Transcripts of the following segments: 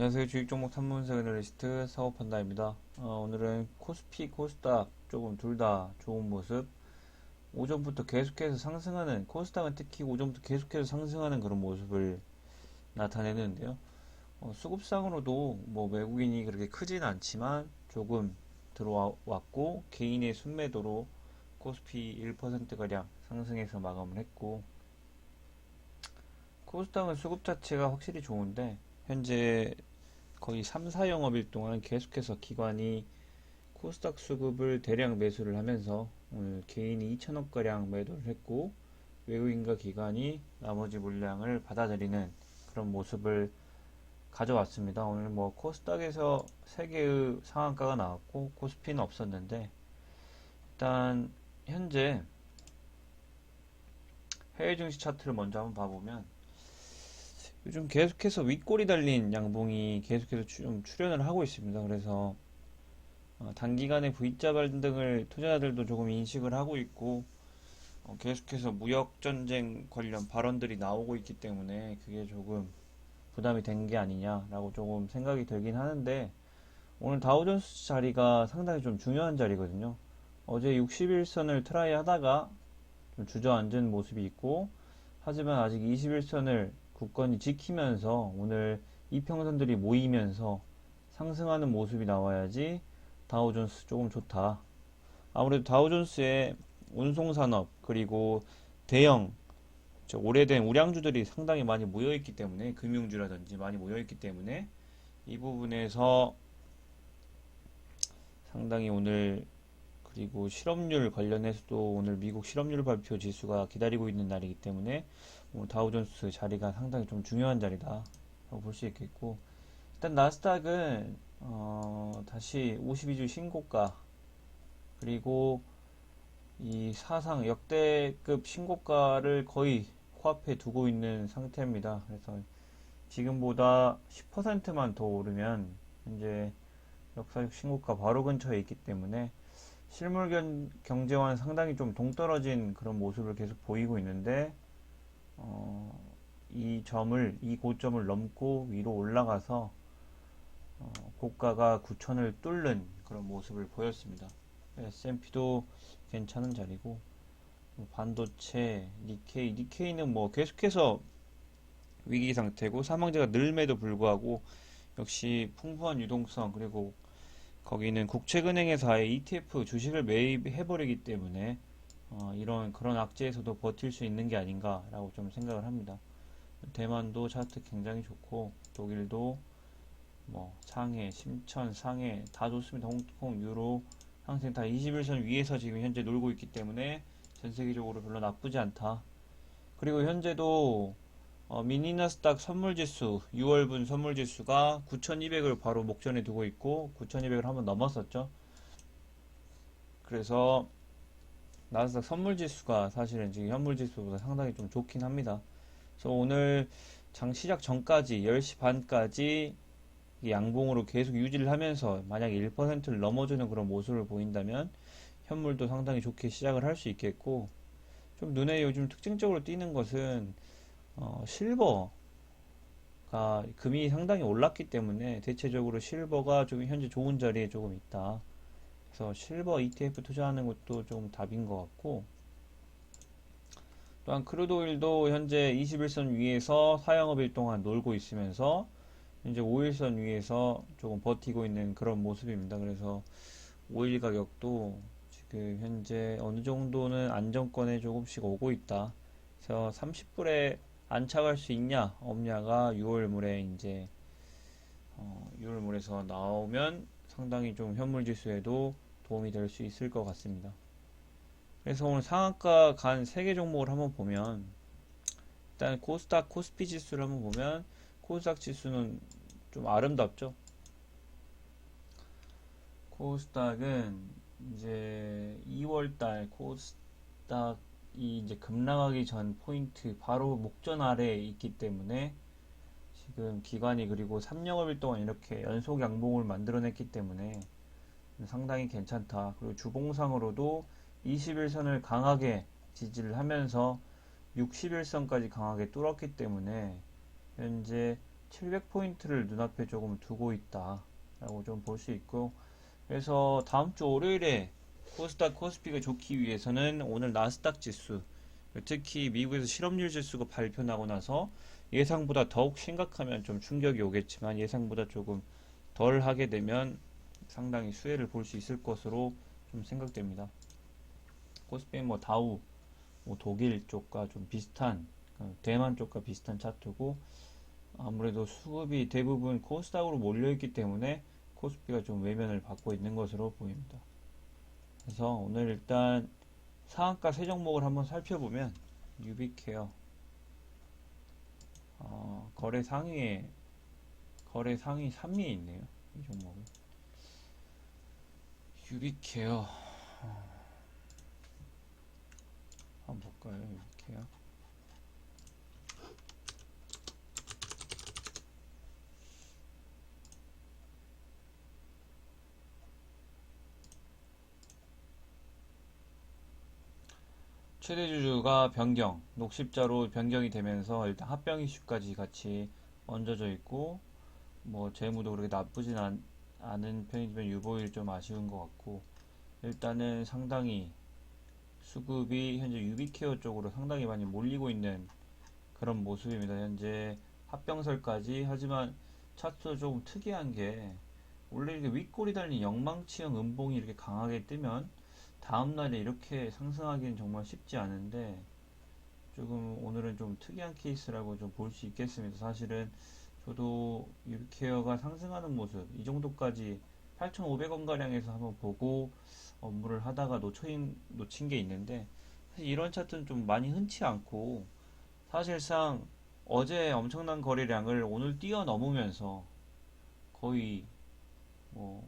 안녕하세요. 주식종목 탐문사 애널리스트 사업판다입니다. 오늘은 코스피, 코스닥 조금 둘 다 좋은 모습. 오전부터 계속해서 상승하는, 코스닥은 특히 오전부터 계속해서 상승하는 그런 모습을 나타내는데요. 수급상으로도 뭐 외국인이 그렇게 크진 않지만 조금 들어왔고, 개인의 순매도로 코스피 1%가량 상승해서 마감을 했고, 코스닥은 수급 자체가 확실히 좋은데, 현재 거의 3, 4영업일 동안 계속해서 기관이 코스닥 수급을 대량 매수를 하면서 오늘 개인이 2천억가량 매도를 했고 외국인과 기관이 나머지 물량을 받아들이는 그런 모습을 가져왔습니다. 오늘 뭐 코스닥에서 3개의 상한가가 나왔고 코스피는 없었는데 일단 현재 해외 증시 차트를 먼저 한번 봐보면 요즘 계속해서 윗골이 달린 양봉이 계속해서 좀 출현을 하고 있습니다. 그래서 단기간에 V자 반등을 투자자들도 조금 인식을 하고 있고 계속해서 무역전쟁 관련 발언들이 나오고 있기 때문에 그게 조금 부담이 된 게 아니냐라고 조금 생각이 들긴 하는데 오늘 다우존스 자리가 상당히 좀 중요한 자리거든요. 어제 61선을 트라이 하다가 좀 주저앉은 모습이 있고 하지만 아직 21선을 굳건히 지키면서 오늘 이평선들이 모이면서 상승하는 모습이 나와야지 다우존스 조금 좋다. 아무래도 다우존스의 운송산업 그리고 대형 오래된 우량주들이 상당히 많이 모여있기 때문에 금융주라든지 많이 모여있기 때문에 이 부분에서 상당히 오늘 그리고 실업률 관련해서도 오늘 미국 실업률 발표 지수가 기다리고 있는 날이기 때문에 오늘 다우존스 자리가 상당히 좀 중요한 자리다 라고 볼 수 있겠고 일단 나스닥은 다시 52주 신고가 그리고 이 사상 역대급 신고가를 거의 코앞에 두고 있는 상태입니다. 그래서 지금보다 10%만 더 오르면 현재 역사적 신고가 바로 근처에 있기 때문에 실물 경제와는 상당히 좀 동떨어진 그런 모습을 계속 보이고 있는데 이 고점을 넘고 위로 올라가서 고가가 9천을 뚫는 그런 모습을 보였습니다. S&P도 괜찮은 자리고 반도체, 니케이는 뭐 계속해서 위기 상태고 사망자가 늘음에도 불구하고 역시 풍부한 유동성 그리고 거기는 국책은행에서 아예 ETF 주식을 매입해버리기 때문에 이런 그런 악재에서도 버틸 수 있는 게 아닌가라고 좀 생각을 합니다. 대만도 차트 굉장히 좋고 독일도 뭐 상해, 심천, 상해 다 좋습니다. 홍콩, 유로, 항생 다 21선 위에서 지금 현재 놀고 있기 때문에 전 세계적으로 별로 나쁘지 않다. 그리고 현재도 미니나스닥 선물지수 6월분 선물지수가 9200을 바로 목전에 두고 있고 9200을 한번 넘었었죠. 그래서 나스닥 선물지수가 사실은 지금 현물지수보다 상당히 좀 좋긴 합니다. 그래서 오늘 장 시작 전까지 10시 반까지 양봉으로 계속 유지를 하면서 만약에 1%를 넘어주는 그런 모습을 보인다면 현물도 상당히 좋게 시작을 할 수 있겠고 좀 눈에 요즘 특징적으로 띄는 것은 실버가 금이 상당히 올랐기 때문에 대체적으로 실버가 좀 현재 좋은 자리에 조금 있다. 그래서 실버 ETF 투자하는 것도 좀 답인 것 같고 또한 크루드오일도 현재 21선 위에서 사영업일 동안 놀고 있으면서 현재 5일선 위에서 조금 버티고 있는 그런 모습입니다. 그래서 오일 가격도 지금 현재 어느 정도는 안정권에 조금씩 오고 있다. 그래서 30불에 안착할 수 있냐 없냐가 6월물에 이제 6월물에서 나오면 상당히 좀 현물 지수에도 도움이 될 수 있을 것 같습니다. 그래서 오늘 상한가 간 3개 종목을 한번 보면 일단 코스닥 코스피 지수를 한번 보면 코스닥 지수는 좀 아름답죠. 코스닥은 이제 2월달 코스닥이 이제 급락하기 전 포인트 바로 목전 아래에 있기 때문에 지금 기관이 그리고 3영업일 동안 이렇게 연속 양봉을 만들어냈기 때문에 상당히 괜찮다. 그리고 주봉상으로도 21선을 강하게 지지를 하면서 61선까지 강하게 뚫었기 때문에 현재 700포인트를 눈앞에 조금 두고 있다 라고 좀 볼 수 있고, 그래서 다음 주 월요일에 코스닥 코스피가 좋기 위해서는 오늘 나스닥 지수, 특히 미국에서 실업률 지수가 발표나고 나서 예상보다 더욱 심각하면 좀 충격이 오겠지만, 예상보다 조금 덜 하게 되면 상당히 수혜를 볼 수 있을 것으로 좀 생각됩니다. 코스피는 뭐 다우, 뭐 독일 쪽과 좀 비슷한, 대만 쪽과 비슷한 차트고, 아무래도 수급이 대부분 코스닥으로 몰려있기 때문에 코스피가 좀 외면을 받고 있는 것으로 보입니다. 그래서 오늘 일단 상한가 세 종목을 한번 살펴보면, 유비케어 거래 상위 3위에 있네요. 이 종목은 유비케어 한번 볼까요? 유비케어 최대 주주가 변경, 녹십자로 변경이 되면서 일단 합병 이슈까지 같이 얹어져 있고, 뭐 재무도 그렇게 나쁘진 않은 편이지만 유보율 좀 아쉬운 것 같고, 일단은 상당히 수급이 현재 유비케어 쪽으로 상당히 많이 몰리고 있는 그런 모습입니다. 현재 합병설까지. 하지만 차트도 조금 특이한 게, 원래 이렇게 윗골이 달린 영망치형 음봉이 이렇게 강하게 뜨면 다음날에 이렇게 상승하기는 정말 쉽지 않은데, 조금 오늘은 좀 특이한 케이스라고 좀 볼 수 있겠습니다. 사실은 저도 유비케어가 상승하는 모습, 이 정도까지 8,500원 가량에서 한번 보고 업무를 하다가 놓친 게 있는데, 사실 이런 차트는 좀 많이 흔치 않고, 사실상 어제 엄청난 거래량을 오늘 뛰어넘으면서 거의 뭐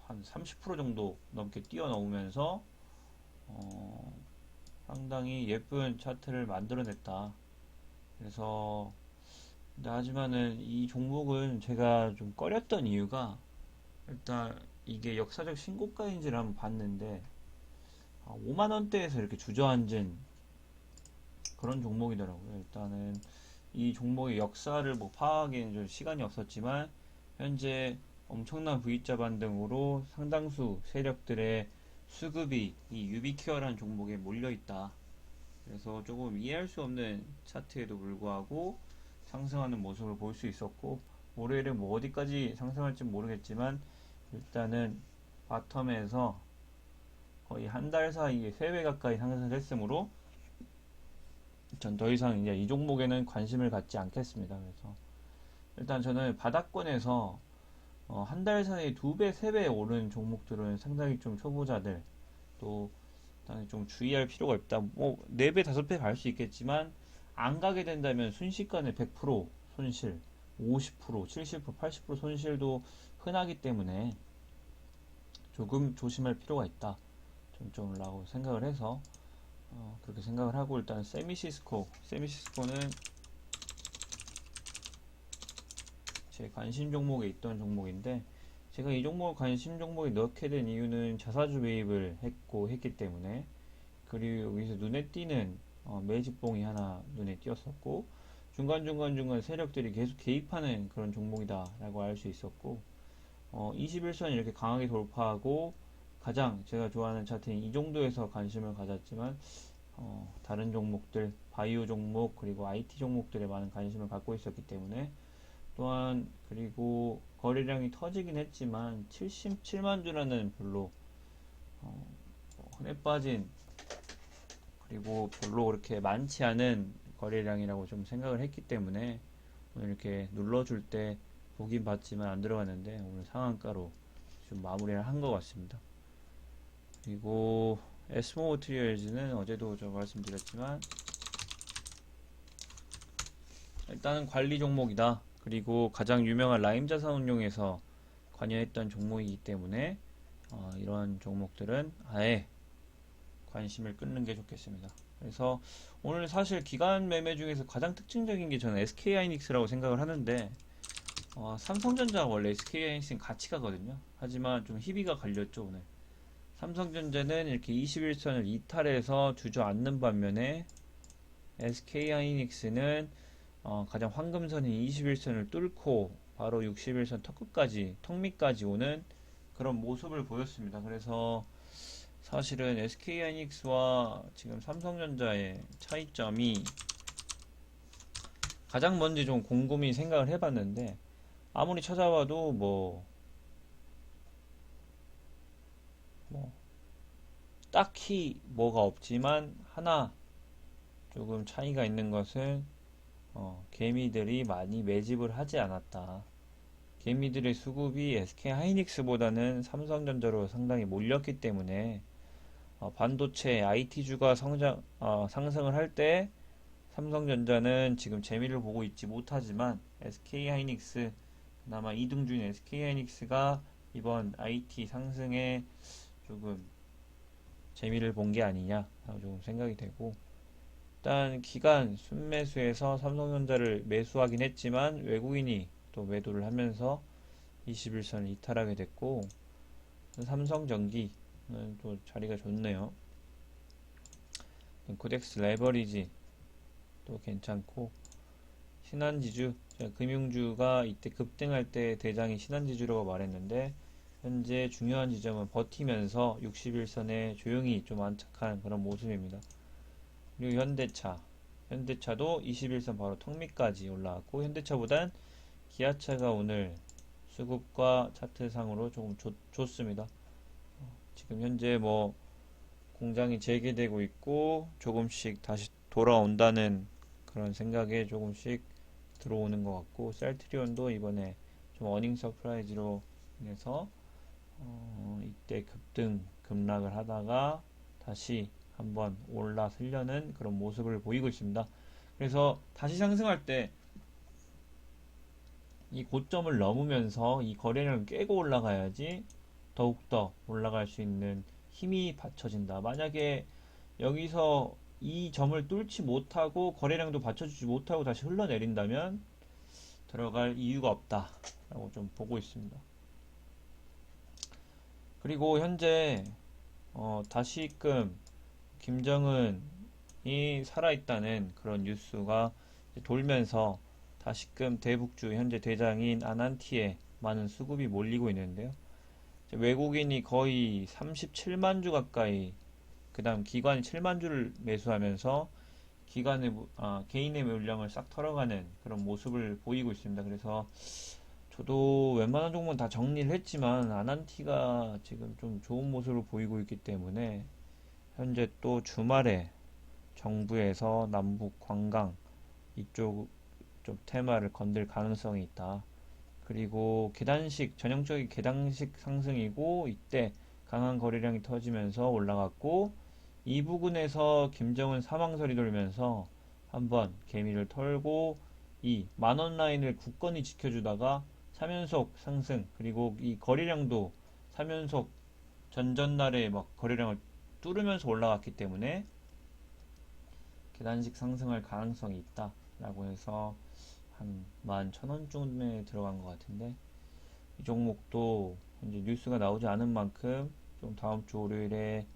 한 30% 정도 넘게 뛰어넘으면서 어, 상당히 예쁜 차트를 만들어냈다. 그래서 근데 하지만은 이 종목은 제가 좀 꺼렸던 이유가, 일단 이게 역사적 신고가인지를 한번 봤는데 5만 원대에서 이렇게 주저앉은 그런 종목이더라고요. 일단은 이 종목의 역사를 뭐 파악하기에는 좀 시간이 없었지만, 현재 엄청난 V자 반등으로 상당수 세력들의 수급이 이 유비케어라는 종목에 몰려 있다. 그래서 조금 이해할 수 없는 차트에도 불구하고 상승하는 모습을 볼 수 있었고, 월요일에 뭐 어디까지 상승할지 모르겠지만 일단은 바텀에서 거의 한 달 사이에 3배 가까이 상승을 했으므로 전 더 이상 이제 이 종목에는 관심을 갖지 않겠습니다. 그래서 일단 저는 바닥권에서 한 달 사이에 2배, 3배 오른 종목들은 상당히 좀 초보자들, 또 일단 좀 주의할 필요가 있다. 뭐 4배, 5배 갈 수 있겠지만 안 가게 된다면 순식간에 100% 손실, 50%, 70%, 80% 손실도 흔하기 때문에 조금 조심할 필요가 있다. 라고 생각을 해서 그렇게 생각을 하고, 일단 세미시스코는 제 관심 종목에 있던 종목인데, 제가 이 종목을 관심 종목에 넣게 된 이유는 자사주 매입을 했기 때문에, 그리고 여기서 눈에 띄는 매집봉이 하나 눈에 띄었었고, 중간중간 세력들이 계속 개입하는 그런 종목이다 라고 알 수 있었고, 21선 이렇게 강하게 돌파하고, 가장 제가 좋아하는 차트인 이 정도에서 관심을 가졌지만, 다른 종목들, 바이오 종목, 그리고 IT 종목들에 많은 관심을 갖고 있었기 때문에, 또한, 그리고 거래량이 터지긴 했지만, 77만 주라는 별로, 흔해 빠진, 그리고 별로 그렇게 많지 않은 거래량이라고 좀 생각을 했기 때문에, 오늘 이렇게 눌러줄 때 보긴 봤지만 안 들어갔는데, 오늘 상한가로 좀 마무리를 한 것 같습니다. 그리고 에스모 머티리얼즈는 어제도 저 말씀드렸지만 일단은 관리 종목이다. 그리고 가장 유명한 라임 자산운용에서 관여했던 종목이기 때문에 이런 종목들은 아예 관심을 끊는 게 좋겠습니다. 그래서 오늘 사실 기간 매매 중에서 가장 특징적인 게 저는 SK하이닉스라고 생각을 하는데, 삼성전자가 원래 SK하이닉스는 같이 가거든요. 하지만 좀 희비가 갈렸죠 오늘. 삼성전자는 이렇게 21선을 이탈해서 주저앉는 반면에 SK하이닉스는 가장 황금선인 21선을 뚫고 바로 61선 턱끝까지, 턱 밑까지 오는 그런 모습을 보였습니다. 그래서 사실은 SK하이닉스와 지금 삼성전자의 차이점이 가장 먼저 좀 곰곰이 생각을 해봤는데, 아무리 찾아봐도 뭐 딱히 뭐가 없지만 하나 조금 차이가 있는 것은 개미들이 많이 매집을 하지 않았다. 개미들의 수급이 SK하이닉스보다는 삼성전자로 상당히 몰렸기 때문에 반도체 IT주가 상승을 할 때 삼성전자는 지금 재미를 보고 있지 못하지만 SK하이닉스, 그나마 2등주인 SK하이닉스가 이번 IT 상승에 조금 재미를 본 게 아니냐 라고 조금 생각이 되고, 일단 기간 순매수에서 삼성전자를 매수하긴 했지만 외국인이 또 매도를 하면서 21선을 이탈하게 됐고, 삼성전기는 또 자리가 좋네요. 코덱스 레버리지 또 괜찮고, 신한지주, 금융주가 이때 급등할 때 대장이 신한지주라고 말했는데 현재 중요한 지점은 버티면서 61선에 조용히 좀 안착한 그런 모습입니다. 그리고 현대차도 21선 바로 턱 밑까지 올라왔고, 현대차보단 기아차가 오늘 수급과 차트상으로 조금 좋습니다. 지금 현재 공장이 재개되고 있고 조금씩 다시 돌아온다는 그런 생각에 조금씩 들어오는 것 같고, 셀트리온도 이번에 좀 어닝 서프라이즈로 인해서 이때 급락을 하다가 다시 한번 올라서려는 그런 모습을 보이고 있습니다. 그래서 다시 상승할 때 이 고점을 넘으면서 이 거래량을 깨고 올라가야지 더욱더 올라갈 수 있는 힘이 받쳐진다. 만약에 여기서 이 점을 뚫지 못하고 거래량도 받쳐주지 못하고 다시 흘러내린다면 들어갈 이유가 없다라고 좀 보고 있습니다. 그리고 현재 다시금 김정은이 살아있다는 그런 뉴스가 돌면서 다시금 대북주 현재 대장인 아난티에 많은 수급이 몰리고 있는데요. 외국인이 거의 37만 주 가까이, 그 다음 기관이 7만 주를 매수하면서 개인의 물량을 싹 털어가는 그런 모습을 보이고 있습니다. 그래서 저도 웬만한 종목은 다 정리를 했지만 아난티가 지금 좀 좋은 모습을 보이고 있기 때문에 현재 또 주말에 정부에서 남북 관광 이쪽 좀 테마를 건들 가능성이 있다. 그리고 전형적인 계단식 상승이고, 이때 강한 거래량이 터지면서 올라갔고, 이 부근에서 김정은 사망설이 돌면서 한번 개미를 털고 이 만원 라인을 굳건히 지켜주다가 3연속 상승, 그리고 이 거래량도 3연속 전전날에 거래량을 뚫으면서 올라갔기 때문에 계단식 상승할 가능성이 있다라고 해서 한 11,000원쯤에 들어간 것 같은데, 이 종목도 이제 뉴스가 나오지 않은 만큼 좀 다음 주 월요일에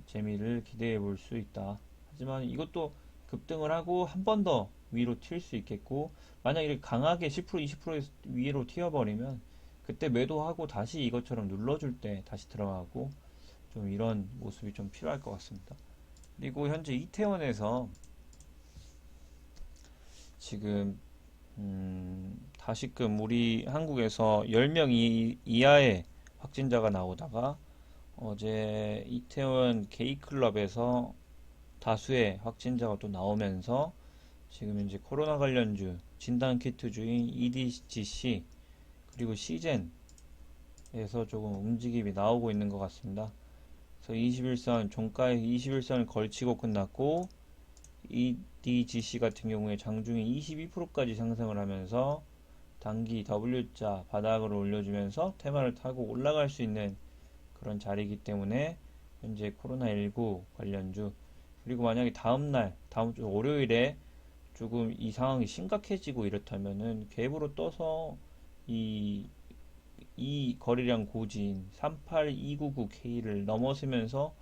재미를 기대해 볼 수 있다. 하지만 이것도 급등을 하고 한 번 더 위로 튈 수 있겠고, 만약 이렇게 강하게 10% 20% 위로 튀어버리면 그때 매도하고 다시 이것처럼 눌러줄 때 다시 들어가고, 좀 이런 모습이 좀 필요할 것 같습니다. 그리고 현재 이태원에서 지금 다시금 우리 한국에서 10명 이하의 확진자가 나오다가 어제 이태원 게이클럽에서 다수의 확진자가 또 나오면서 지금 이제 코로나 관련주 진단키트주인 EDGC 그리고 시젠에서 조금 움직임이 나오고 있는 것 같습니다. 그래서 21선 종가에 21선을 걸치고 끝났고, EDGC 같은 경우에 장중에 22%까지 상승을 하면서 단기 W자 바닥으로 올려주면서 테마를 타고 올라갈 수 있는 그런 자리이기 때문에 현재 코로나19 관련주, 그리고 만약에 다음 주 월요일에 조금 이 상황이 심각해지고 이렇다면은 갭으로 떠서 이 거래량 고지인 38299K를 넘어서면서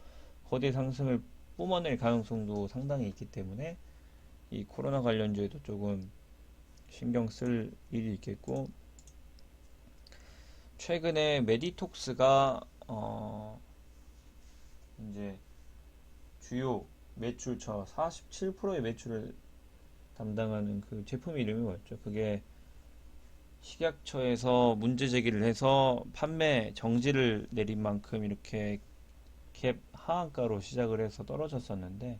거대 상승을 뿜어낼 가능성도 상당히 있기 때문에 이 코로나 관련주에도 조금 신경 쓸 일이 있겠고, 최근에 메디톡스가 이제 주요 매출처 47%의 매출을 담당하는 그 제품 이름이 뭐였죠? 그게 식약처에서 문제 제기를 해서 판매 정지를 내린 만큼 이렇게 갭 하한가로 시작을 해서 떨어졌었는데,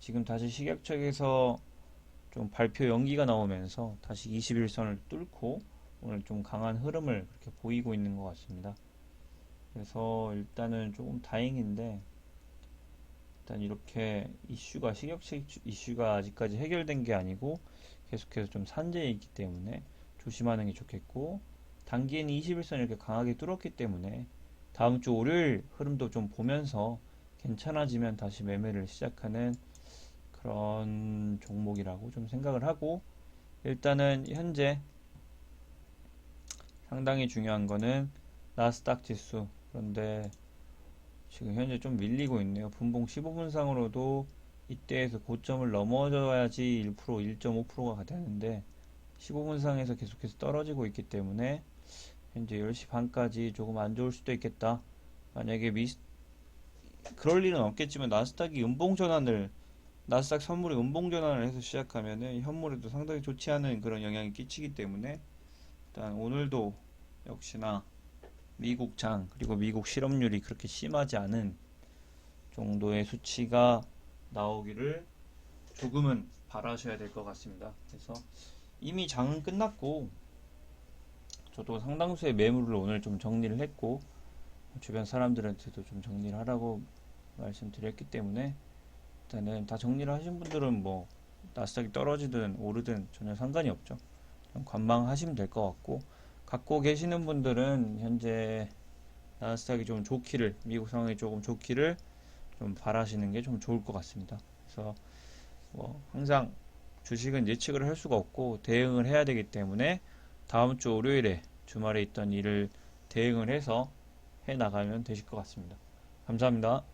지금 다시 식약처에서 좀 발표 연기가 나오면서 다시 21선을 뚫고 오늘 좀 강한 흐름을 그렇게 보이고 있는 것 같습니다. 그래서 일단은 조금 다행인데, 일단 이렇게 이슈가 식약처 이슈가 아직까지 해결된 게 아니고 계속해서 좀 산재해 있기 때문에 조심하는 게 좋겠고, 단기에는 21선 이렇게 강하게 뚫었기 때문에 다음 주 월요일 흐름도 좀 보면서 괜찮아지면 다시 매매를 시작하는 그런 종목이라고 좀 생각을 하고, 일단은 현재 상당히 중요한 거는 나스닥 지수. 그런데 지금 현재 좀 밀리고 있네요. 분봉 15분상으로도 이때에서 고점을 넘어져야지 1%, 1.5%가 되는데 15분상에서 계속해서 떨어지고 있기 때문에 현재 10시 반까지 조금 안 좋을 수도 있겠다. 만약에 그럴 일은 없겠지만 나스닥 선물이 음봉 전환을 해서 시작하면은 현물에도 상당히 좋지 않은 그런 영향이 끼치기 때문에 일단 오늘도 역시나 미국 장 그리고 미국 실업률이 그렇게 심하지 않은 정도의 수치가 나오기를 조금은 바라셔야 될 것 같습니다. 그래서 이미 장은 끝났고 저도 상당수의 매물을 오늘 좀 정리를 했고 주변 사람들한테도 좀 정리를 하라고 말씀드렸기 때문에 일단은 다 정리를 하신 분들은 뭐 나스닥이 떨어지든 오르든 전혀 상관이 없죠. 그냥 관망하시면 될 것 같고, 갖고 계시는 분들은 현재 나스닥이 좀 좋기를, 미국 상황이 조금 좋기를 좀 바라시는 게 좀 좋을 것 같습니다. 그래서 뭐 항상 주식은 예측을 할 수가 없고 대응을 해야 되기 때문에 다음 주 월요일에 주말에 있던 일을 대응을 해서 해 나가면 되실 것 같습니다. 감사합니다.